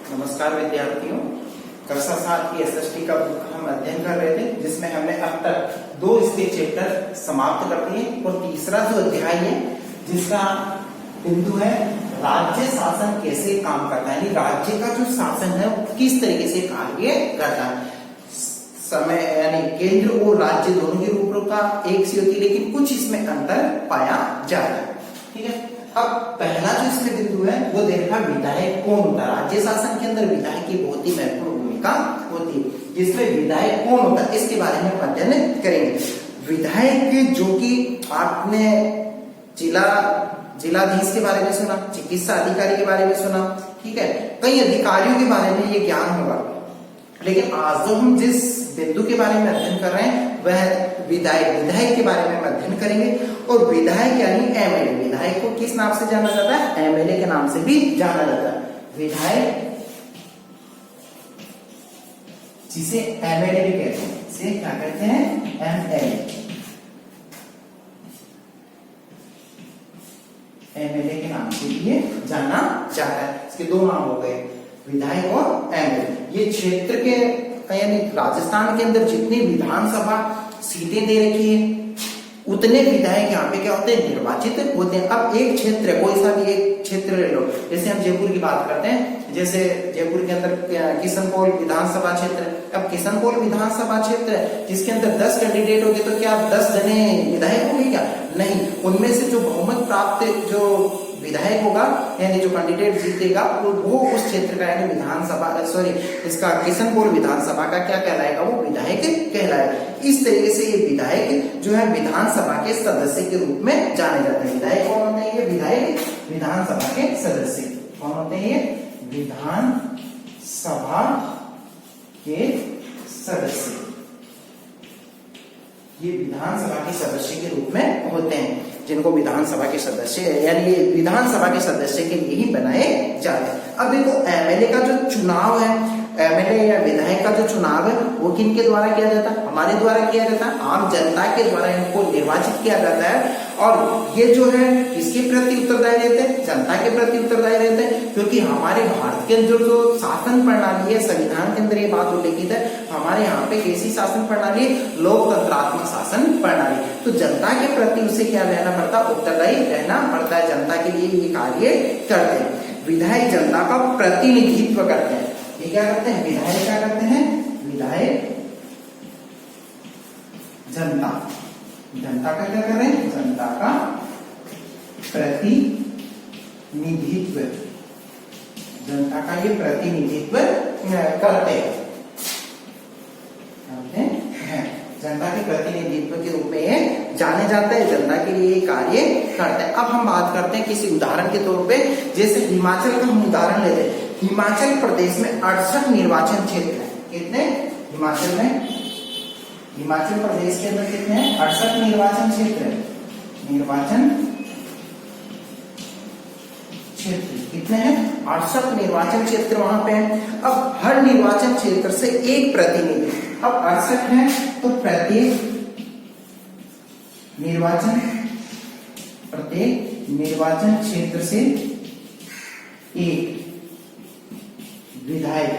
नमस्कार विद्यार्थियों, कक्षा 7 की एसएसटी का बुक हम अध्ययन कर रहे थे, जिसमें हमने अब तक 2 इसके चैप्टर समाप्त कर दिए और तीसरा जो अध्याय है जिसका बिंदु है राज्य शासन कैसे काम करता है, यानी राज्य का जो शासन है वो किस तरीके से कार्य करता है। समय यानी केंद्र और राज्य दोनों की रूपरेखा एक सी होती है, लेकिन कुछ इसमें अंतर पाया जाता है। ठीक है, अब पहला जो इसमें बिंदु है वो देखा विधायक कौन होता है। राज्य शासन के अंदर विधायक की बहुत ही महत्वपूर्ण भूमिका होती है, जिसमें विधायक कौन होता है इसके बारे में अध्ययन करेंगे। विधायक जो कि आपने जिलाधीश के बारे में सुना, चिकित्सा अधिकारी के बारे में सुना, ठीक है, कई अधिकारियों के बारे में ये ज्ञान होगा, लेकिन आज जो हम जिस बिंदु के बारे में अध्ययन कर रहे हैं वह विधायक के बारे में हम अध्ययन करेंगे। और विधायक यानी एमएलए, विधायक को किस नाम से जाना जाता है? एमएलए के नाम से भी जाना जाता है। विधायक जिसे एमएलए भी कहते हैं, इसे क्या कहते हैं? एमएलए के नाम से भी जाना जाता है। इसके 2 नाम हो गए, विधायक और एमएलए। ये क्षेत्र के यानी राजस्थान के अंदर जितनी विधानसभा सीटें दे रखी है उतने विधायक यहाँ पे क्या होते हैं? निर्वाचित होते हैं। अब एक क्षेत्र है, कोई सा भी एक क्षेत्र ले लो, जैसे हम जयपुर की बात करते हैं, जैसे जयपुर के अंदर किशनपोल विधानसभा क्षेत्र है। अब किशनपोल विधानसभा क्षेत्र है जिसके अंदर 10 कैंडिडेट हो गए, तो क्या 10 जने विधायक होंगे क्या? नहीं, उनमें से जो बहुमत प्राप्त जो विधायक होगा यानी जो कैंडिडेट जीतेगा वो उस क्षेत्र का यानी विधानसभा इसका किशनपोल विधानसभा का क्या कहलाएगा? वो विधायक कहलाएगा। इस तरीके से ये विधायक जो है विधानसभा के सदस्य के रूप में जाने जाते हैं। विधायक कौन होते हैं? ये विधायक विधानसभा के सदस्य कौन होते हैं? ये विधानसभा के सदस्य, ये विधानसभा के सदस्य के रूप में होते हैं, जिनको विधानसभा के सदस्य यानी ये विधानसभा के सदस्य के लिए ही बनाए जाते हैं। अब देखो एमएलए का जो चुनाव है, एमएलए या विधायक का जो चुनाव है वो किनके द्वारा किया जाता है? हमारे द्वारा किया जाता है, आम जनता के द्वारा इनको निर्वाचित किया जाता है। और ये जो है किसके प्रति उत्तरदायी रहते हैं? जनता के प्रति उत्तरदायी रहते हैं, क्योंकि हमारे भारत के अंदर जो शासन प्रणाली है, संविधान के अंदर ये बात उल्लेखित है, हमारे यहाँ पे कैसी शासन प्रणाली है? लोकतंत्रात्मक शासन प्रणाली। तो जनता के प्रति उसे क्या रहना पड़ता है? उत्तरदायी रहना पड़ता है, जनता के लिए ये कार्य करते हैं। विधायक जनता का प्रतिनिधित्व करते हैं। ये क्या करते हैं? विधायक क्या करते हैं? विधायक जनता का क्या कर रहे हैं? जनता का प्रतिनिधित्व, जनता का ये प्रतिनिधित्व करते हैं। जनता के प्रतिनिधित्व के रूप में ये जाने जाते हैं, जनता के लिए कार्य करते हैं। अब हम बात करते हैं किसी उदाहरण के तौर पे, जैसे हिमाचल का हम उदाहरण लेते हैं। हिमाचल प्रदेश में 68 निर्वाचन क्षेत्र है। कितने? हिमाचल प्रदेश के अंदर कितने हैं? 68 निर्वाचन क्षेत्र है। निर्वाचन क्षेत्र कितने हैं? 68 निर्वाचन क्षेत्र वहां पे है। अब हर निर्वाचन क्षेत्र से एक प्रतिनिधि, अब 68 है तो प्रत्येक निर्वाचन क्षेत्र से एक विधायक,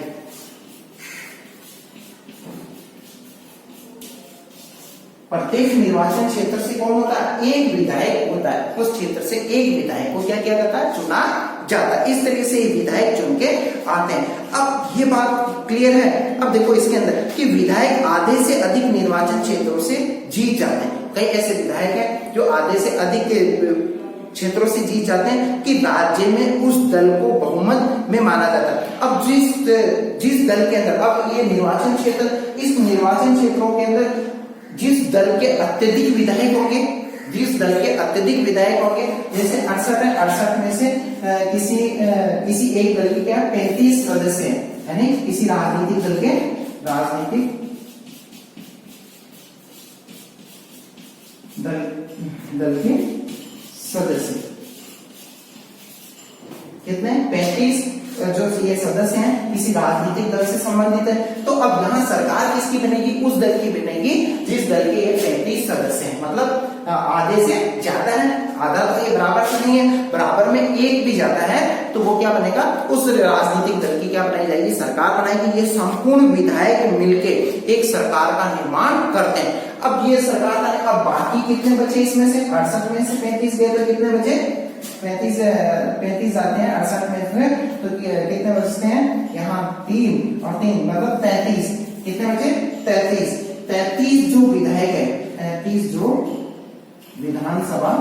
प्रत्येक निर्वाचन क्षेत्र से कौन होता है? एक विधायक होता है। उस क्षेत्र से एक विधायक को क्या किया जाता है? चुना जाता है। इस तरीके से ये विधायक चुन के आते हैं। अब ये बात क्लियर है। अब देखो इसके अंदर कि विधायक आधे से अधिक निर्वाचन क्षेत्रों से जीत जाते हैं। कई ऐसे विधायक हैं जो आधे से अधिक क्षेत्रों से जीत जाते हैं कि राज्य में उस दल को बहुमत में माना जाता है। अब जिस दल के अंदर, अब ये निर्वाचन क्षेत्र, इस निर्वाचन क्षेत्रों के अंदर जिस दल के अत्यधिक विधायक होंगे, जैसे 68 है, 68 में से किसी एक दल के क्या 35 सदस्य हैं, यानी किसी राजनीतिक दल के दल के सदस्य कितने? 35 जो ये सदस्य हैं किसी राजनीतिक दल से संबंधित है। तो अब यहाँ सरकार किसकी बनेगी? उस दल की बनेगी जिस दल के ये 35 सदस्य हैं, मतलब आधे से ज्यादा है। आधा तो ये बराबर तो नहीं है, बराबर में एक भी जाता है तो वो क्या बनेगा, उस राजनीतिक दल की क्या बनाई जाएगी, सरकार बनाएगी। ये संपूर्ण विधायक मिलके एक सरकार का निर्माण करते हैं। अब ये सरकार का, अब बाकी कितने बचे इसमें से, 68 में से 35 गए तो कितने बचे, 35 आते हैं 68 में से, तो कितने बचते हैं, यहाँ 3 और 3 मतलब 33, कितने बचे 33 जो विधायक है, 33 जो विधानसभा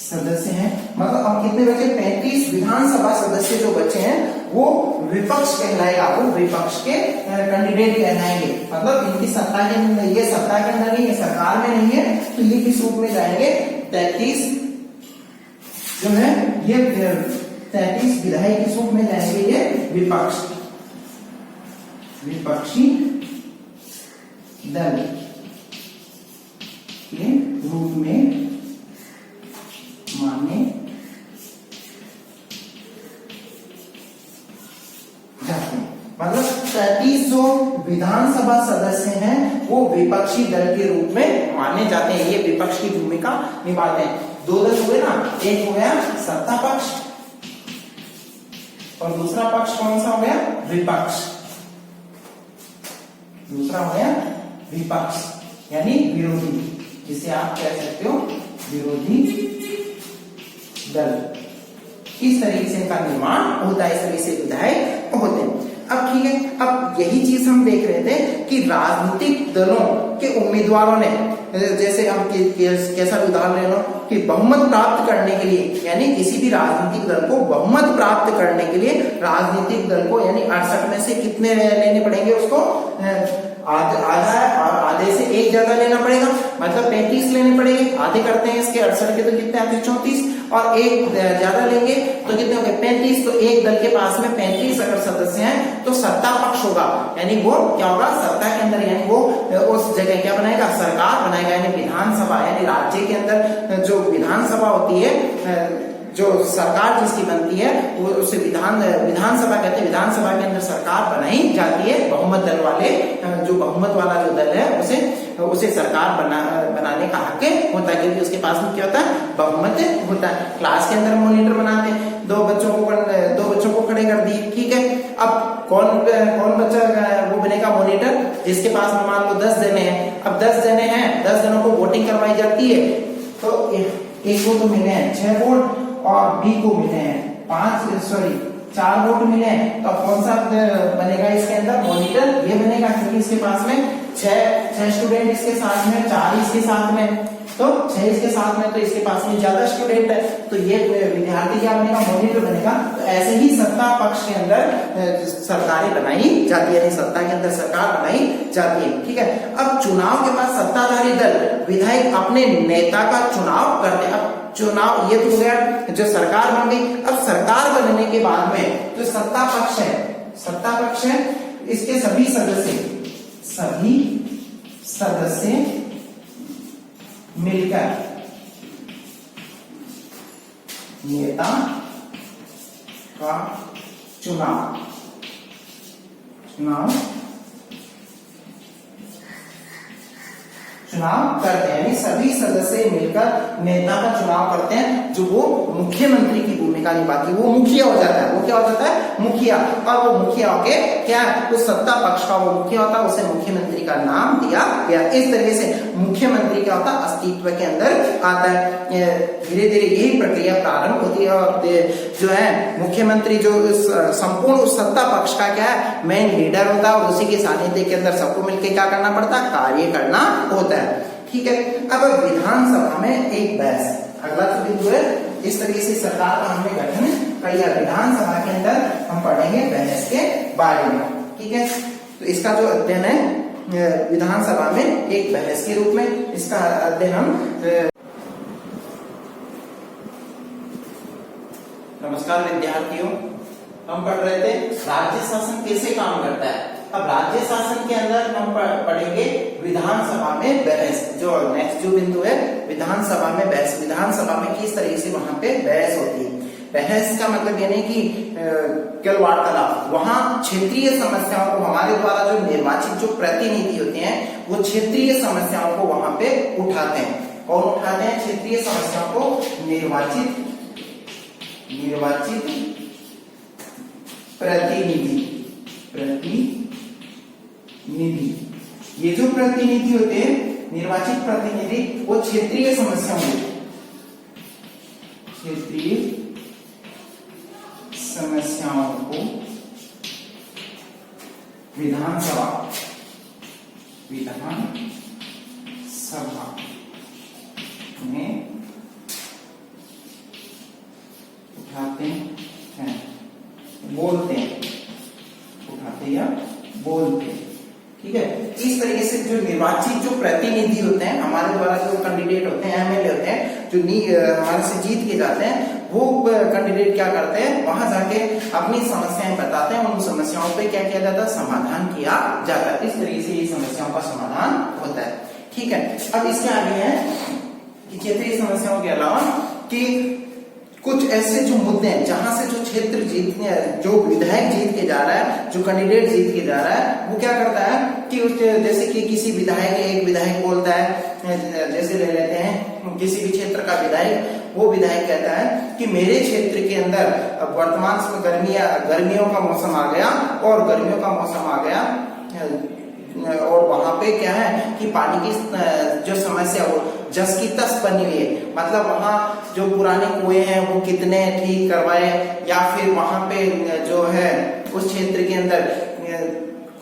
सदस्य हैं, मतलब अब कितने बचे, 35 विधानसभा सदस्य जो बचे हैं वो विपक्ष कहलाएगा, वो विपक्ष के कैंडिडेट कहलाएंगे। मतलब इनकी सत्ता के अंदर, ये सत्ता के अंदर नहीं है, सरकार में नहीं है, तो ये किस रूप में जाएंगे, 33 जो है ये 33 विधायक किस रूप में जाएंगे, ये विपक्षी दल के रूप में माने जाते हैं। मतलब 33 जो विधानसभा सदस्य हैं वो विपक्षी दल के रूप में माने जाते हैं, ये विपक्ष की भूमिका निभाते हैं। 2 दल हुए ना, एक हो गया सत्ता पक्ष और दूसरा पक्ष कौन सा हो गया, विपक्ष, दूसरा हो गया विपक्ष यानी विरोधी, जिसे आप कह सकते हो विरोधी दल। इस तरीके से इनका निर्माण होता है, इस तरीके से विधायक होते हैं। अब ठीक है, अब यही चीज हम देख रहे थे कि राजनीतिक दलों के उम्मीदवारों ने, जैसे हम कैसा उदाहरण ले लो कि बहुमत प्राप्त करने के लिए, यानी किसी भी राजनीतिक दल को बहुमत प्राप्त करने के लिए राजनीतिक दल को यानी 68 में से कितने लेने पड़ेंगे, उसको आधे से एक ज्यादा लेना पड़ेगा, मतलब 35 लेने पड़ेंगे। आधे करते हैं इसके 68 के तो कितने आते हैं 34, और एक ज्यादा लेंगे तो कितने हो गए 35। तो एक दल के पास में 35 अगर सदस्य हैं तो सत्ता पक्ष होगा, यानी वो क्या होगा, सत्ता के अंदर, यानी वो उस जगह क्या बनाएगा, सरकार बनाएगा, यानी विधानसभा, यानी राज्य के अंदर जो विधानसभा होती है, जो सरकार जिसकी बनती है वो उसे विधानसभा कहते हैं। विधानसभा के अंदर सरकार बनाई जाती है, बहुमत दल वाले, जो बहुमत वाला जो दल है उसे सरकार बनाने का हक होता है, क्योंकि उसके पास में क्या होता है, बहुमत होता है। क्लास के अंदर मॉनिटर बनाते हैं, 2 बच्चों को खड़े कर दिए, ठीक है। अब कौन बच्चा वो बनेगा मॉनिटर, जिसके पास में मान लो 10 जने हैं। अब 10 जने हैं, 10 जनों को वोटिंग करवाई जाती है, तो एक को तो मिले हैं 6 वोट और बी को मिले हैं 4 वोट मिले हैं। तो कौन सा बनेगा इसके अंदर, मॉनिटर ये बनेगा, क्योंकि इसके पास में 6 स्टूडेंट इसके साथ में, 4 इसके साथ में, तो 6 इसके साथ में, तो इसके पास में ज्यादा स्टूडेंट है, तो ये विद्यार्थी क्या बनेगा, मॉनिटर बनेगा। तो ऐसे ही सत्ता पक्ष के अंदर सरकारें बनाई जाती है, सत्ता के अंदर सरकार बनाई जाती है, ठीक है। अब चुनाव के बाद सत्ताधारी दल विधायक अपने नेता का चुनाव करते हैं। अब चुनाव ये तो हो गया, जो सरकार बन गई। अब सरकार बनने के बाद में जो सत्ता पक्ष है, इसके सभी सदस्य मिलकर नेता का चुनाव करते हैं, यानी सभी सदस्य मिलकर नेता का चुनाव करते हैं, जो वो मुख्यमंत्री की भूमिका निभाती है। वो मुखिया हो जाता है, वो क्या हो जाता है, मुखिया। और वो मुखिया होके क्या, उस सत्ता पक्ष का वो मुखिया होता है, उसे मुख्यमंत्री का नाम दिया गया। इस तरीके से मुख्यमंत्री क्या होता है, अस्तित्व के अंदर आता है। धीरे धीरे यही प्रक्रिया प्रारंभ होती है, और जो है मुख्यमंत्री जो संपूर्ण उस सत्ता पक्ष का क्या है, मेन लीडर होता है, और उसी के सानिध्य के अंदर सबको मिलकर क्या करना पड़ता है, कार्य करना होता है, ठीक है। अब विधानसभा में एक बहस, अगला तो बिंदु है, इस तरीके से सरकार का हमने गठन कर लिया। विधानसभा के अंदर हम पढ़ेंगे बहस के बारे में, ठीक है। तो इसका जो अध्ययन है विधानसभा में एक बहस के रूप में, इसका अध्ययन हम नमस्कार विद्यार्थियों, हम पढ़ रहे थे राज्य शासन कैसे काम करता है। अब राज्य शासन के अंदर हम पढ़ेंगे विधानसभा में बहस। जो नेक्स्ट जो बिंदु है, विधानसभा में बहस, विधानसभा में किस तरीके से वहां पे बहस होती है। बहस का मतलब ये नहीं कि केवल वार्तालाप, वहां क्षेत्रीय समस्याओं को हमारे द्वारा जो निर्वाचित जो प्रतिनिधि होते हैं वो क्षेत्रीय समस्याओं को वहां पे उठाते हैं। कौन उठाते हैं? क्षेत्रीय समस्याओं को निर्वाचित प्रतिनिधि। ये जो प्रतिनिधि होते हैं, निर्वाचित प्रतिनिधि, वो क्षेत्रीय समस्याओं को विधानसभा में उठाते हैं, बोलते हैं, ठीक है। इस तरीके से जो निर्वाचित जो प्रतिनिधि होते हैं, हमारे द्वारा जो कैंडिडेट होते हैं, एमएलए होते हैं, जो हमारे से जीत के जाते हैं, वो कैंडिडेट क्या करते हैं, वहां जाके अपनी समस्याएं बताते हैं, उन समस्याओं पे क्या किया जाता है, समाधान किया जाता है। इस तरीके से ये समस्याओं का समाधान होता है, ठीक है। अब इसके आगे है कि क्षेत्रीय समस्याओं के अलावा कि कुछ ऐसे जो मुद्दे हैं जहां से जो क्षेत्र जीतने, जो विधायक जीत के जा रहा है, जो कैंडिडेट जीत के जा रहा है, वो क्या करता है कि उस, जैसे कि किसी विधायक, एक विधायक बोलता है, जैसे ले लेते हैं किसी भी क्षेत्र का विधायक, वो विधायक कहता है कि मेरे क्षेत्र के अंदर अब वर्तमान में गर्मियों का मौसम आ गया, और गर्मियों का मौसम आ गया, और वहां पे क्या है कि पानी की जो समस्या वो जस की तस बनी हुई है, मतलब वहां जो पुराने कुएं हैं वो कितने ठीक करवाए, या फिर वहां पे जो है उस क्षेत्र के अंदर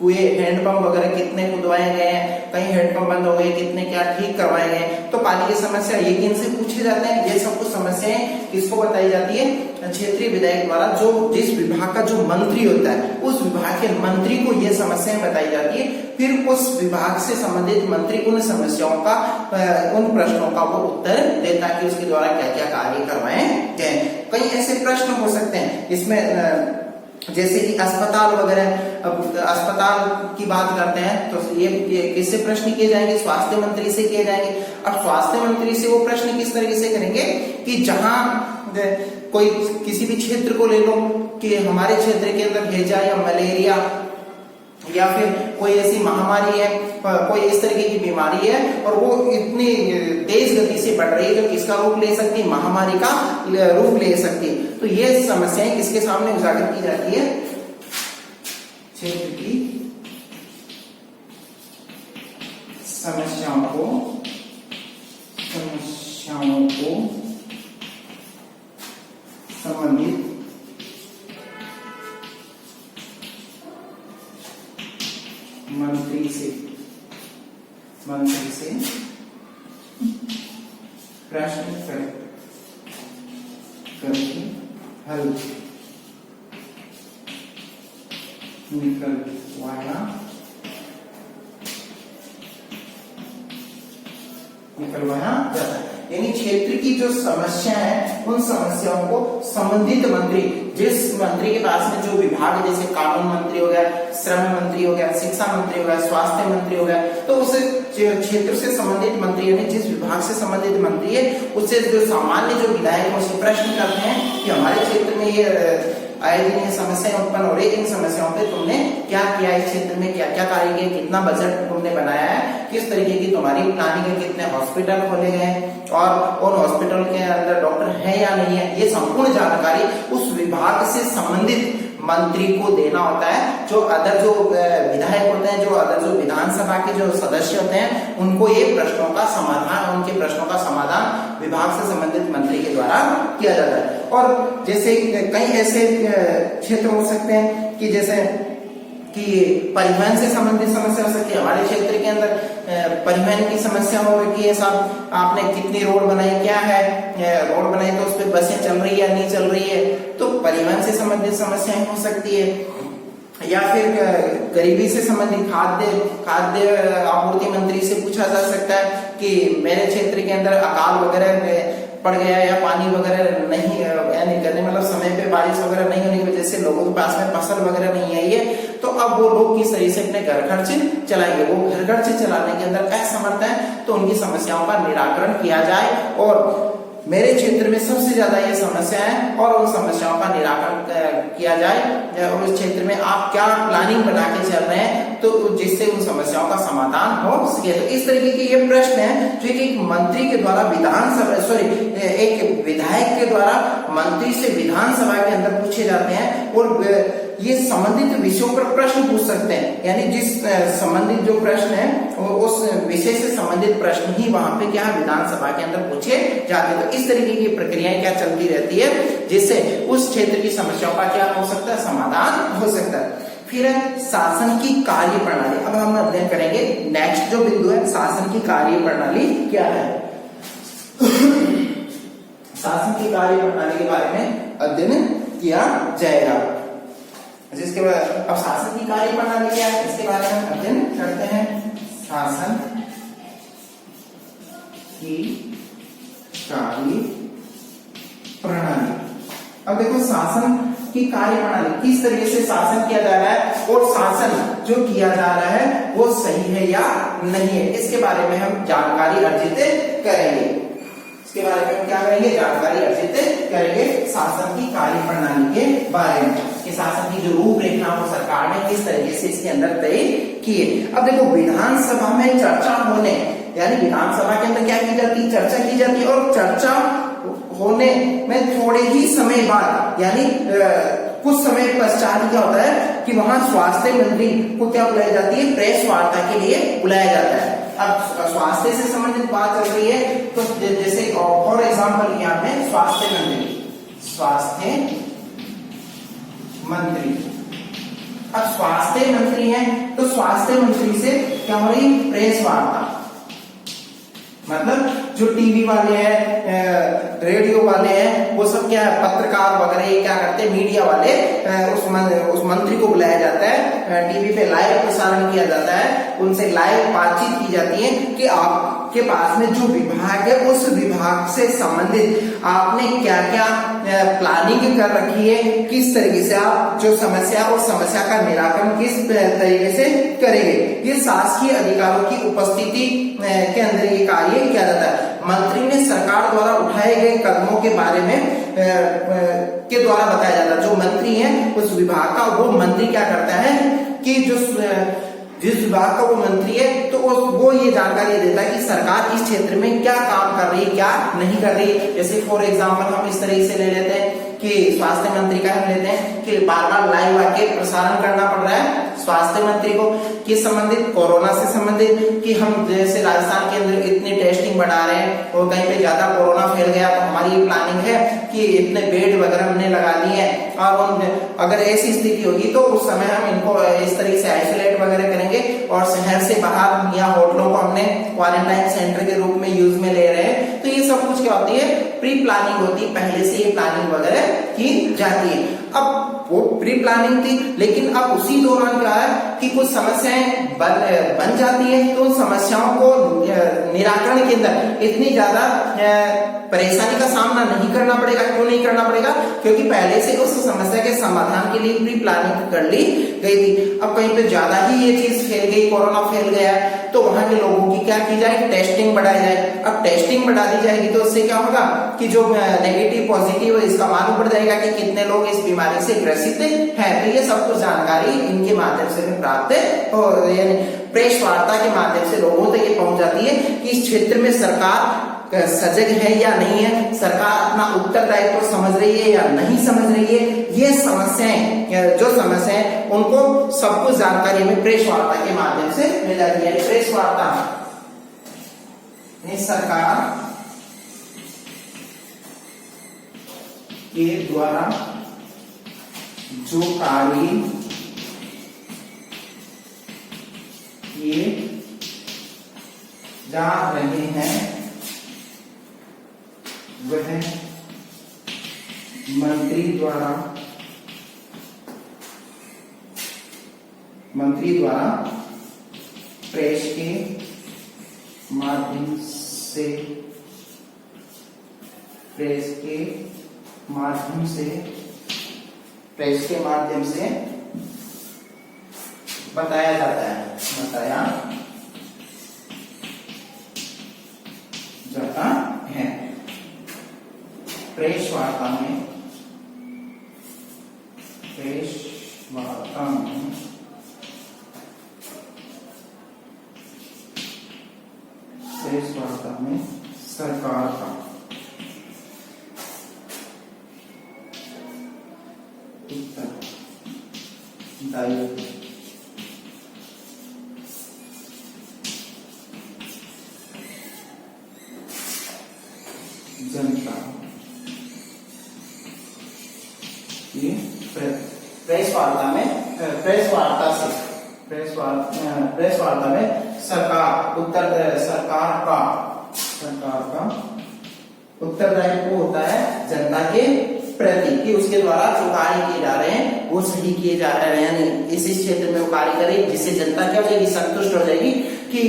कुएं, हैंडपंप वगैरह कितने खुदवाए गए हैं, कहीं हैंडपंप बंद हो गए, कितने क्या ठीक करवाए गए। तो पानी की समस्या ये इनसे पूछे जाते हैं। ये सब कुछ समस्याएं किसको बताई जाती है? क्षेत्रीय विधायक द्वारा, जो जिस विभाग का जो मंत्री होता है, उस विभाग के मंत्री को ये समस्याएं बताई जाती है। फिर उस विभाग से संबंधित मंत्री उन समस्याओं का, उन प्रश्नों का वो उत्तर देता है कि उसके द्वारा क्या क्या कार्य करवाए गए। कई ऐसे प्रश्न हो सकते हैं इसमें, जैसे कि अस्पताल वगैरह। अब अस्पताल की बात करते हैं तो ये किससे प्रश्न किए जाएंगे? स्वास्थ्य मंत्री से किए जाएंगे। अब स्वास्थ्य मंत्री से वो प्रश्न किस तरीके से करेंगे कि जहां कोई किसी भी क्षेत्र को ले लो कि हमारे क्षेत्र के अंदर हैजा या मलेरिया या फिर कोई ऐसी महामारी है, कोई इस तरीके की बीमारी है और वो इतनी तेज गति से बढ़ रही है जो किसका रूप ले सकती है? महामारी का रूप ले सकती है। तो ये समस्याएं किसके सामने उजागर की जाती है? क्षेत्र की समस्याओं को संबंधित मंत्री से प्रश्न करके हल निकलवाया जाता है। यानी क्षेत्र की जो समस्या है उन समस्याओं को संबंधित मंत्री, जिस मंत्री के पास में जो विभाग, जैसे कानून मंत्री हो गया, श्रम मंत्री हो गया, शिक्षा मंत्री हो गया, स्वास्थ्य मंत्री हो गया, तो उस क्षेत्र से संबंधित मंत्री यानी जिस विभाग से संबंधित मंत्री है उससे जो सामान्य जो विधायक उससे प्रश्न करते हैं कि हमारे क्षेत्र में ये आए दिन ये समस्याएं उत्पन्न हो रही है, इन समस्याओं पे तुमने क्या किया, इस क्षेत्र में क्या क्या कार्य किए, कितना बजट तुमने बनाया है, किस तरीके की तुम्हारी प्लानिंग है, कितने हॉस्पिटल खोले गए और उन हॉस्पिटल के अंदर डॉक्टर है या नहीं है, ये संपूर्ण जानकारी उस विभाग से संबंधित मंत्री को देना होता है। जो अदर जो विधायक होते हैं, जो अदर जो विधानसभा के जो सदस्य होते हैं, उनको ये प्रश्नों का समाधान, उनके प्रश्नों का समाधान विभाग से संबंधित मंत्री के द्वारा किया जाता है। और जैसे कई ऐसे क्षेत्र हो सकते हैं कि जैसे कि परिवहन से संबंधित समस्या हो सकती है। हमारे क्षेत्र के अंदर परिवहन की समस्या हो रही है, साहब आपने कितनी रोड बनाई, क्या है रोड बनाई तो उस पर बसें चल रही है या नहीं चल रही है, तो परिवहन से संबंधित समस्याएं हो सकती है। या फिर गरीबी से संबंधित खाद्य आपूर्ति मंत्री से पूछा जा सकता है कि मेरे क्षेत्र के अंदर अकाल वगैरह पड़ गया या पानी वगैरह नहीं, यानी गर्मी मतलब समय पे बारिश वगैरह नहीं होने की वजह से लोगों के पास में फसल वगैरह नहीं आई है, तो अब वो लोग किस तरीके से अपने घर खर्च चलाएंगे। वो घर खर्च चलाने के अंदर असमर्थ है, तो उनकी समस्याओं का निराकरण किया जाए और मेरे क्षेत्र में सबसे ज्यादा ये समस्या है और उन समस्याओं का निराकरण किया जाए और उस क्षेत्र में आप क्या प्लानिंग बना के चल रहे हैं तो जिससे उन समस्याओं का समाधान हो सके। तो इस तरीके के ये प्रश्न है जो कि एक मंत्री के द्वारा एक विधायक के द्वारा मंत्री से विधानसभा के अंदर पूछे जाते हैं और ये संबंधित विषयों पर प्रश्न पूछ सकते हैं, यानी जिस संबंधित जो प्रश्न है उस विषय से संबंधित प्रश्न ही वहां पे क्या विधानसभा के अंदर पूछे जाते हैं। तो इस तरीके की प्रक्रियाएं क्या चलती रहती है जिससे उस क्षेत्र की समस्याओं का क्या हो सकता है, समाधान हो सकता है। फिर है शासन की कार्य प्रणाली। अब हम अध्ययन करेंगे नेक्स्ट जो बिंदु है, शासन की कार्य प्रणाली क्या है। शासन की कार्य प्रणाली के बारे में अध्ययन किया जाएगा। जिसके बाद अब शासन की कार्य प्रणाली क्या है इसके बारे में अध्ययन करते हैं। शासन की कार्य प्रणाली। अब देखो शासन की कार्य प्रणाली किस तरीके से शासन किया जा रहा है और शासन जो किया जा रहा है वो सही है या नहीं है, इसके बारे में हम जानकारी अर्जित करेंगे। इसके बारे में हम क्या करेंगे, जानकारी अर्जित करेंगे शासन की कार्य प्रणाली के बारे में कि शासन की जो रूपरेखा को सरकार ने किस तरीके से इसके अंदर तय किए। अब देखो विधानसभा में चर्चा होने, यानी विधानसभा के अंदर क्या की जाती है, चर्चा की जाती है और चर्चा होने में थोड़े ही समय बाद यानी कुछ समय पश्चात क्या होता है कि वहां स्वास्थ्य मंत्री को क्या बुलाई जाती है, प्रेस वार्ता के लिए बुलाया जाता है। अब स्वास्थ्य से संबंधित बात चल रही है तो जैसे फॉर एग्जाम्पल यहाँ पे स्वास्थ्य मंत्री अब स्वास्थ्य मंत्री है तो स्वास्थ्य मंत्री से क्या हो रही, प्रेस वार्ता। मतलब जो टीवी वाले हैं, रेडियो वाले हैं, वो सब क्या है, पत्रकार वगैरह ये क्या करते हैं, मीडिया वाले उस मंत्री को बुलाया जाता है, टीवी पे लाइव प्रसारण किया जाता है, उनसे लाइव बातचीत की जाती है कि आपके पास में जो विभाग है उस विभाग से संबंधित आपने क्या क्या प्लानिंग कर रखी है, किस तरीके से आप जो समस्या और समस्या का निराकरण किस तरीके से करेंगे। ये शासकीय अधिकारियों की उपस्थिति के अंदर ये कार्य किया जाता है। मंत्री ने सरकार द्वारा उठाए गए कदमों के बारे में के द्वारा बताया जाता है। जो मंत्री है उस विभाग का वो मंत्री क्या करता है कि जिस विभाग का वो मंत्री है तो वो ये जानकारी देता है कि सरकार इस क्षेत्र में क्या काम कर रही है, क्या नहीं कर रही है। जैसे फॉर एग्जांपल हम इस तरीके से ले लेते हैं कि स्वास्थ्य मंत्री का हम लेते हैं कि बार बार लाइव आके प्रसारण करना पड़ रहा है स्वास्थ्य मंत्री को किस संबंधित, कोरोना से संबंधित कि हम जैसे राजस्थान के अंदर इतनी टेस्टिंग बढ़ा रहे हैं और कहीं पे ज्यादा कोरोना फैल गया तो हमारी ये प्लानिंग है कि इतने बेड वगैरह हमने लगा दिए हैं और अगर ऐसी स्थिति होगी तो उस समय हम इनको इस तरीके से आइसोलेट वगैरह करेंगे और शहर से बाहर या होटलों को हमने क्वारंटाइन सेंटर के रूप में यूज में ले रहे हैं। तो ये सब कुछ क्या होती है, प्री प्लानिंग होती है, पहले से ये प्लानिंग वगैरह की जाती है। अब वो प्री प्लानिंग थी लेकिन अब उसी दौरान क्या है कि कुछ समस्याएं बन जाती है तो उन समस्याओं को निराकरण के अंदर इतनी ज्यादा परेशानी का सामना नहीं करना पड़ेगा। क्यों नहीं करना पड़ेगा, क्योंकि पहले से उस समस्या के समाधान के लिए प्री प्लानिंग कर ली गई थी। अब कहीं पे ज्यादा ही ये चीज फैल गई, कोरोना फैल गया तो वहां के लोगों की क्या की जाए, टेस्टिंग बढ़ाई जाए। अब टेस्टिंग बढ़ा दी जाएगी तो उससे क्या होगा कि जो नेगेटिव पॉजिटिव है इसका मालूम पड़ जाएगा कि कितने लोग इस बीमारी से ग्रसित हैं। तो ये सब कुछ जानकारी इनके माध्यम से प्राप्त हो, यानी प्रेस वार्ता के माध्यम से लोगों तक ये पहुंच जाती है कि इस क्षेत्र में सरकार सजग है या नहीं है, सरकार अपना उत्तरदायित्व समझ रही है या नहीं समझ रही है। ये समस्याएं जो समस्याएं उनको सब कुछ जानकारी में प्रेस वार्ता के माध्यम से मिल जाती है। प्रेस वार्ता सरकार के द्वारा जो कार्य किए जा रहे हैं वह मंत्री द्वारा प्रेस के माध्यम से बताया जाता है, प्रेस वार्ता में सरकार का दायित्व जनता ये प्रेस वार्ता में प्रेस वार्ता में सरकार का उत्तरदायित्व होता है जनता के प्रति कि उसके द्वारा जो कार्य किए जा रहे हैं वो सही किए जा रहे हैं, यानी इस क्षेत्र में वो कार्य करे जिससे जनता क्या हो जाएगी, संतुष्ट हो जाएगी कि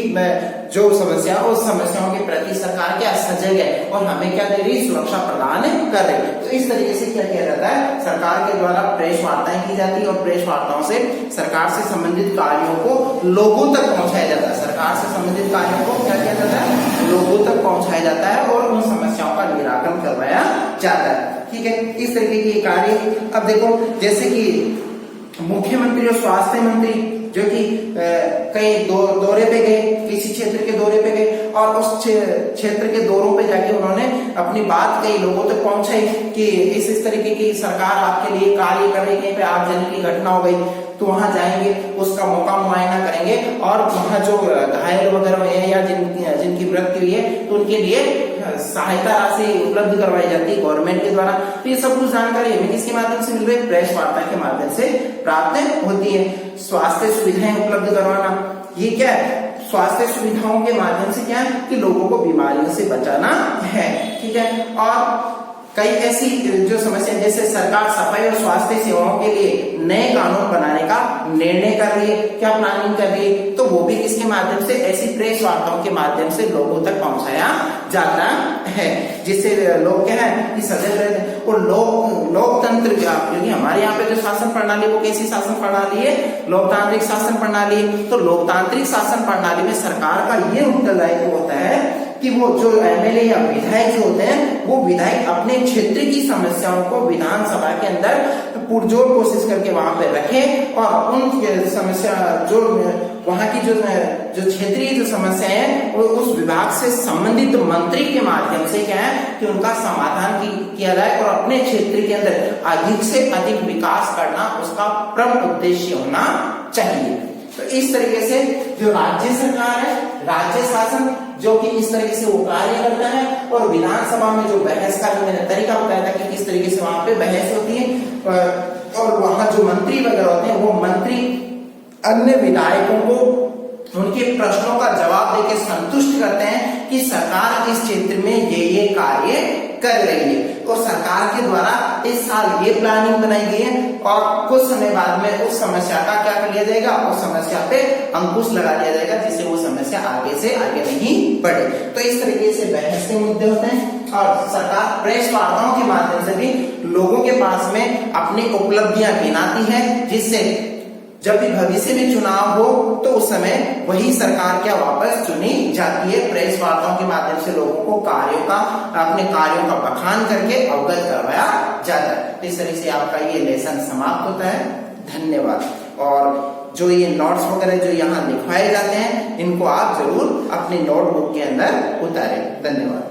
जो समस्या उस समस्याओं के प्रति सरकार क्या सजग है और हमें क्या दे रही, सुरक्षा प्रदान कर रही है। तो इस तरीके से क्या किया जाता है, सरकार के द्वारा प्रेस वार्ताएं की जाती है और प्रेस वार्ताओं से सरकार से संबंधित कार्यों को लोगों तक पहुंचाया जाता है। सरकार से संबंधित कार्यों को क्या किया जाता है, लोगों तक पहुंचाया जाता है और उन समस्याओं का निराकरण करवाया जाता है। ठीक है, इस तरीके की कार्य। अब देखो जैसे कि मुख्यमंत्री और स्वास्थ्य मंत्री जो कि कई दौरे पे गए, किसी क्षेत्र के दौरे पे गए और उस क्षेत्र के दौरों पे जाके उन्होंने अपनी बात कई लोगों तक पहुंचाई कि इस तरीके की सरकार आपके लिए कार्य कर रही है, कहीं पे आगजनी की घटना हो गई तो वहां जाएंगे, उसका मौका मुआयना करेंगे और वहां जो घायल वगैरह हुए हैं या जिनकी मृत्यु हुई है तो उनके लिए सहायता राशि उपलब्ध करवाई जाती है गवर्नमेंट के द्वारा। तो ये सब कुछ जानकारी हमें किसके माध्यम से मिल रही है, प्रेस वार्ता के माध्यम से प्राप्त होती है। स्वास्थ्य सुविधाएं उपलब्ध करवाना, ये क्या है, स्वास्थ्य सुविधाओं के माध्यम से क्या है कि लोगों को बीमारियों से बचाना है। ठीक है, और कई ऐसी जो समस्या जैसे सरकार सफाई और स्वास्थ्य सेवाओं के लिए नए कानून बनाने का निर्णय कर रही है, क्या प्लानिंग कर रही है, तो वो भी किसके माध्यम से, ऐसी प्रेस वार्ताओं के माध्यम से लोगों तक पहुंचाया जाता है, जिससे लोग क्या है कि सजग रहते हैं। और लोकतंत्र क्योंकि हमारे यहाँ पे जो शासन प्रणाली वो कैसी शासन प्रणाली है, लोकतांत्रिक शासन प्रणाली। तो लोकतांत्रिक शासन प्रणाली में सरकार का ये उत्तरदायित्व होता है कि वो जो एमएलए या विधायक जो होते हैं वो विधायक अपने क्षेत्र की समस्याओं को विधानसभा के अंदर पुरजोर कोशिश करके वहां पे रखे और उन समस्या जो वहां की जो क्षेत्रीय जो समस्याएं हैं वो उस विभाग से संबंधित मंत्री के माध्यम से क्या है कि उनका समाधान किया जाए और अपने क्षेत्र के अंदर अधिक से अधिक विकास करना उसका प्रमुख उद्देश्य होना चाहिए। तो इस तरीके से जो राज्य सरकार है, राज्य शासन जो कि इस तरीके से वो कार्य करता है और विधानसभा में जो बहस का जो मैंने तरीका बताया था कि किस तरीके से वहां पे बहस होती है और वहां जो मंत्री वगैरह होते हैं वो मंत्री अन्य विधायकों को उनके प्रश्नों का जवाब देकर संतुष्ट करते हैं कि सरकार इस क्षेत्र में ये कार्य कर रही है और सरकार के द्वारा इस साल ये प्लानिंग बनाई गई है और कुछ समय बाद में उस समस्या का क्या कर लिया जाएगा, उस समस्या पे अंकुश लगा दिया जाएगा जिससे वो समस्या आगे से आगे नहीं बढ़े। तो इस तरीके से बहस के मुद्दे होते हैं और सरकार प्रेस वार्ताओं के माध्यम से भी लोगों के पास में अपनी उपलब्धियां गिनाती है, जिससे जब भी भविष्य में चुनाव हो तो उस समय वही सरकार क्या वापस चुनी जाती है। प्रेस वार्ताओं के माध्यम से लोगों को अपने कार्यों का बखान करके अवगत करवाया जाता है। इस तरह से आपका ये लेसन समाप्त होता है। धन्यवाद। और जो ये नोट्स वगैरह जो यहाँ लिखवाए जाते हैं इनको आप जरूर अपनी नोटबुक के अंदर उतारें। धन्यवाद।